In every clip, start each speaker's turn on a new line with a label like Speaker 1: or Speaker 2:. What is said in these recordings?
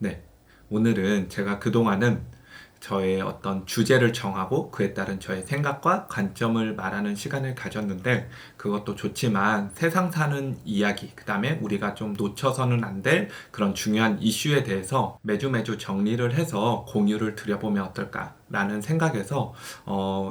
Speaker 1: 네. 오늘은 제가 그동안은 저의 어떤 주제를 정하고 그에 따른 저의 생각과 관점을 말하는 시간을 가졌는데 그것도 좋지만 세상 사는 이야기, 그 다음에 우리가 좀 놓쳐서는 안 될 그런 중요한 이슈에 대해서 매주 정리를 해서 공유를 드려보면 어떨까라는 생각에서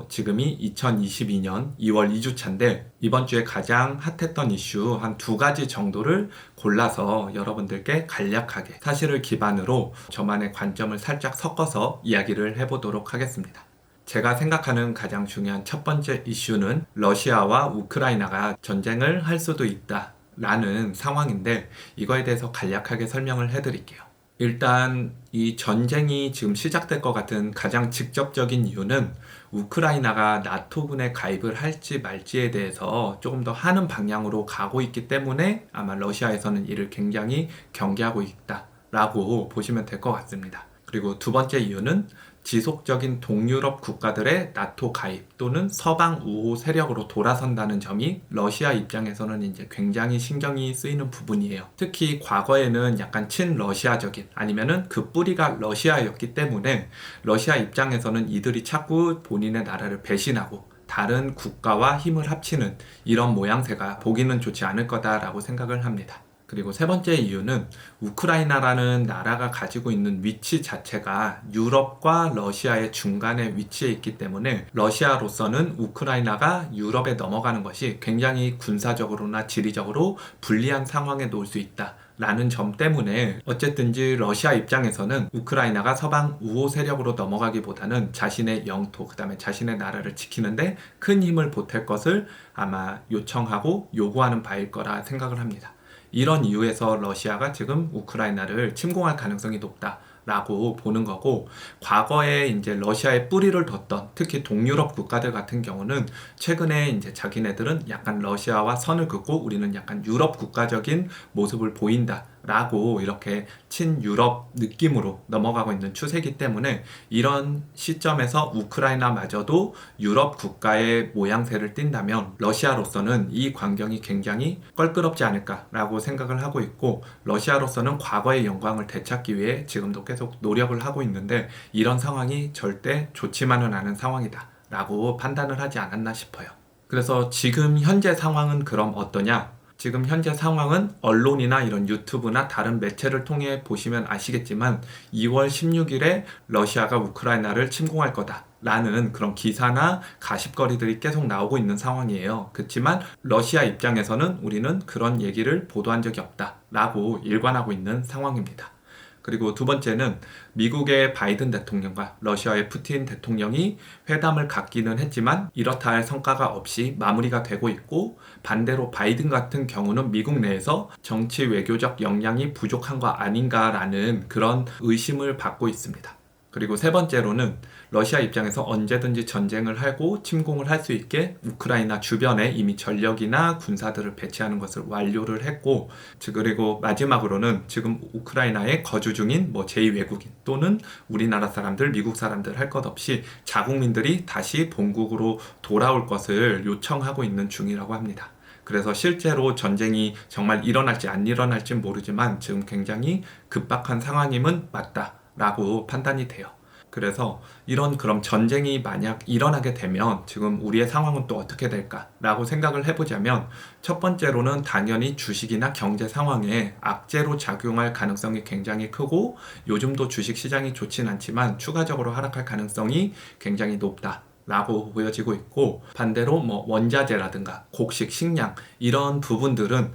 Speaker 1: 지금이 2022년 2월 2주차인데 이번 주에 가장 핫했던 이슈 한 두 가지 정도를 골라서 여러분들께 간략하게 사실을 기반으로 저만의 관점을 살짝 섞어서 이야기를 해보도록 하겠습니다. 제가 생각하는 가장 중요한 첫 번째 이슈는 러시아와 우크라이나가 전쟁을 할 수도 있다 라는 상황인데 이거에 대해서 간략하게 설명을 해드릴게요. 일단 이 전쟁이 지금 시작될 것 같은 가장 직접적인 이유는 우크라이나가 나토군에 가입을 할지 말지에 대해서 조금 더 하는 방향으로 가고 있기 때문에 아마 러시아에서는 이를 굉장히 경계하고 있다라고 보시면 될 것 같습니다. 그리고 두 번째 이유는 지속적인 동유럽 국가들의 나토 가입 또는 서방 우호 세력으로 돌아선다는 점이 러시아 입장에서는 이제 굉장히 신경이 쓰이는 부분이에요. 특히 과거에는 약간 친러시아적인 아니면은 그 뿌리가 러시아였기 때문에 러시아 입장에서는 이들이 자꾸 본인의 나라를 배신하고 다른 국가와 힘을 합치는 이런 모양새가 보기는 좋지 않을 거다라고 생각을 합니다. 그리고 세 번째 이유는 우크라이나라는 나라가 가지고 있는 위치 자체가 유럽과 러시아의 중간에 위치해 있기 때문에 러시아로서는 우크라이나가 유럽에 넘어가는 것이 굉장히 군사적으로나 지리적으로 불리한 상황에 놓을 수 있다. 라는 점 때문에 어쨌든지 러시아 입장에서는 우크라이나가 서방 우호 세력으로 넘어가기보다는 자신의 영토, 그 다음에 자신의 나라를 지키는데 큰 힘을 보탤 것을 아마 요청하고 요구하는 바일 거라 생각을 합니다. 이런 이유에서 러시아가 지금 우크라이나를 침공할 가능성이 높다라고 보는 거고, 과거에 이제 러시아의 뿌리를 뒀던 특히 동유럽 국가들 같은 경우는 최근에 이제 자기네들은 약간 러시아와 선을 긋고 우리는 약간 유럽 국가적인 모습을 보인다. 라고 이렇게 친유럽 느낌으로 넘어가고 있는 추세이기 때문에 이런 시점에서 우크라이나마저도 유럽 국가의 모양새를 띈다면 러시아로서는 이 광경이 굉장히 껄끄럽지 않을까라고 생각을 하고 있고, 러시아로서는 과거의 영광을 되찾기 위해 지금도 계속 노력을 하고 있는데 이런 상황이 절대 좋지만은 않은 상황이다 라고 판단을 하지 않았나 싶어요. 그래서 지금 현재 상황은 그럼 어떠냐? 지금 현재 상황은 언론이나 이런 유튜브나 다른 매체를 통해 보시면 아시겠지만 2월 16일에 러시아가 우크라이나를 침공할 거다 라는 그런 기사나 가십거리들이 계속 나오고 있는 상황이에요. 그렇지만 러시아 입장에서는 우리는 그런 얘기를 보도한 적이 없다 라고 일관하고 있는 상황입니다. 그리고 두 번째는 미국의 바이든 대통령과 러시아의 푸틴 대통령이 회담을 갖기는 했지만 이렇다 할 성과가 없이 마무리가 되고 있고, 반대로 바이든 같은 경우는 미국 내에서 정치 외교적 역량이 부족한 거 아닌가라는 그런 의심을 받고 있습니다. 그리고 세 번째로는 러시아 입장에서 언제든지 전쟁을 하고 침공을 할 수 있게 우크라이나 주변에 이미 전력이나 군사들을 배치하는 것을 완료를 했고, 그리고 마지막으로는 지금 우크라이나에 거주 중인 제2외국인 또는 우리나라 사람들, 미국 사람들 할 것 없이 자국민들이 다시 본국으로 돌아올 것을 요청하고 있는 중이라고 합니다. 그래서 실제로 전쟁이 정말 일어날지 안 일어날지 모르지만 지금 굉장히 급박한 상황임은 맞다라고 판단이 돼요. 그래서 그럼 전쟁이 만약 일어나게 되면 지금 우리의 상황은 또 어떻게 될까라고 생각을 해보자면, 첫 번째로는 당연히 주식이나 경제 상황에 악재로 작용할 가능성이 굉장히 크고, 요즘도 주식 시장이 좋진 않지만 추가적으로 하락할 가능성이 굉장히 높다 라고 보여지고 있고, 반대로 원자재라든가 곡식, 식량 이런 부분들은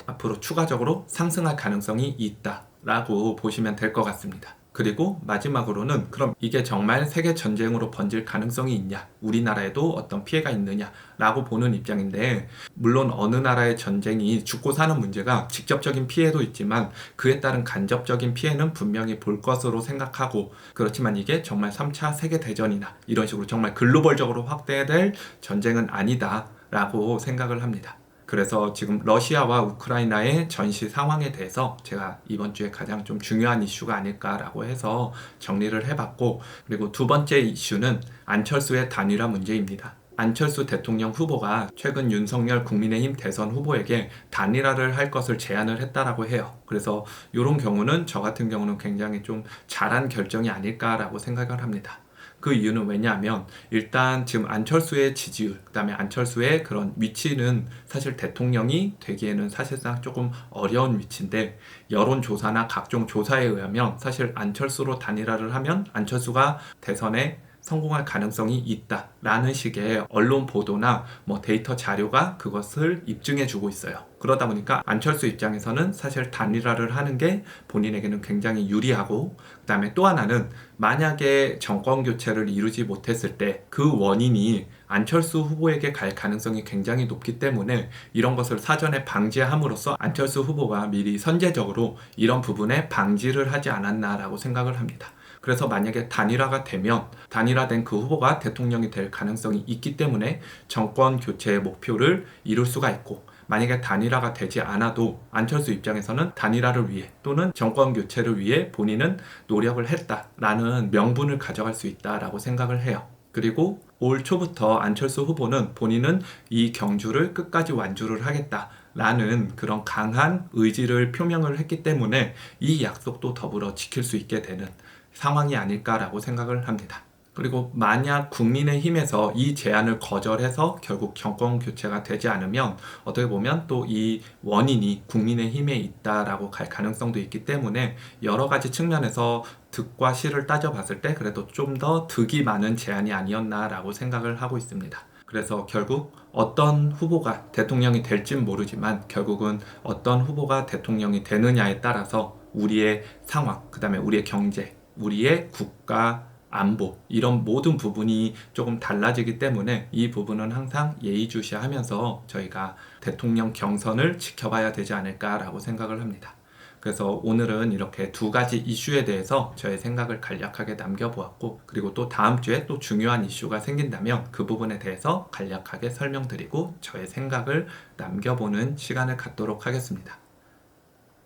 Speaker 1: 앞으로 추가적으로 상승할 가능성이 있다 라고 보시면 될 것 같습니다. 그리고 마지막으로는 그럼 이게 정말 세계 전쟁으로 번질 가능성이 있냐, 우리나라에도 어떤 피해가 있느냐 라고 보는 입장인데, 물론 어느 나라의 전쟁이 죽고 사는 문제가 직접적인 피해도 있지만 그에 따른 간접적인 피해는 분명히 볼 것으로 생각하고, 그렇지만 이게 정말 3차 세계대전이나 이런 식으로 정말 글로벌적으로 확대될 전쟁은 아니다 라고 생각을 합니다. 그래서 지금 러시아와 우크라이나의 전시 상황에 대해서 제가 이번 주에 가장 좀 중요한 이슈가 아닐까라고 해서 정리를 해봤고, 그리고 두 번째 이슈는 안철수의 단일화 문제입니다. 안철수 대통령 후보가 최근 윤석열 국민의힘 대선 후보에게 단일화를 할 것을 제안을 했다라고 해요. 그래서 이런 경우는 저 같은 경우는 굉장히 좀 잘한 결정이 아닐까라고 생각을 합니다. 그 이유는 왜냐하면 일단 지금 안철수의 지지율, 그다음에 안철수의 그런 위치는 사실 대통령이 되기에는 사실상 조금 어려운 위치인데, 여론조사나 각종 조사에 의하면 사실 안철수로 단일화를 하면 안철수가 대선에 성공할 가능성이 있다라는 식의 언론 보도나 데이터 자료가 그것을 입증해주고 있어요. 그러다 보니까 안철수 입장에서는 사실 단일화를 하는 게 본인에게는 굉장히 유리하고, 그다음에 또 하나는 만약에 정권 교체를 이루지 못했을 때 그 원인이 안철수 후보에게 갈 가능성이 굉장히 높기 때문에 이런 것을 사전에 방지함으로써 안철수 후보가 미리 선제적으로 이런 부분에 방지를 하지 않았나라고 생각을 합니다. 그래서 만약에 단일화가 되면 단일화된 그 후보가 대통령이 될 가능성이 있기 때문에 정권 교체의 목표를 이룰 수가 있고, 만약에 단일화가 되지 않아도 안철수 입장에서는 단일화를 위해 또는 정권 교체를 위해 본인은 노력을 했다라는 명분을 가져갈 수 있다라고 생각을 해요. 그리고 올 초부터 안철수 후보는 본인은 이 경주를 끝까지 완주를 하겠다라는 그런 강한 의지를 표명을 했기 때문에 이 약속도 더불어 지킬 수 있게 되는 상황이 아닐까라고 생각을 합니다. 그리고 만약 국민의힘에서 이 제안을 거절해서 결국 정권 교체가 되지 않으면 어떻게 보면 또 이 원인이 국민의힘에 있다라고 갈 가능성도 있기 때문에 여러 가지 측면에서 득과 실을 따져봤을 때 그래도 좀 더 득이 많은 제안이 아니었나라고 생각을 하고 있습니다. 그래서 결국 어떤 후보가 대통령이 될진 모르지만 결국은 어떤 후보가 대통령이 되느냐에 따라서 우리의 상황, 그 다음에 우리의 경제, 우리의 국가 안보, 이런 모든 부분이 조금 달라지기 때문에 이 부분은 항상 예의주시하면서 저희가 대통령 경선을 지켜봐야 되지 않을까라고 생각을 합니다. 그래서 오늘은 이렇게 두 가지 이슈에 대해서 저의 생각을 간략하게 남겨보았고, 그리고 또 다음 주에 또 중요한 이슈가 생긴다면 그 부분에 대해서 간략하게 설명드리고 저의 생각을 남겨보는 시간을 갖도록 하겠습니다.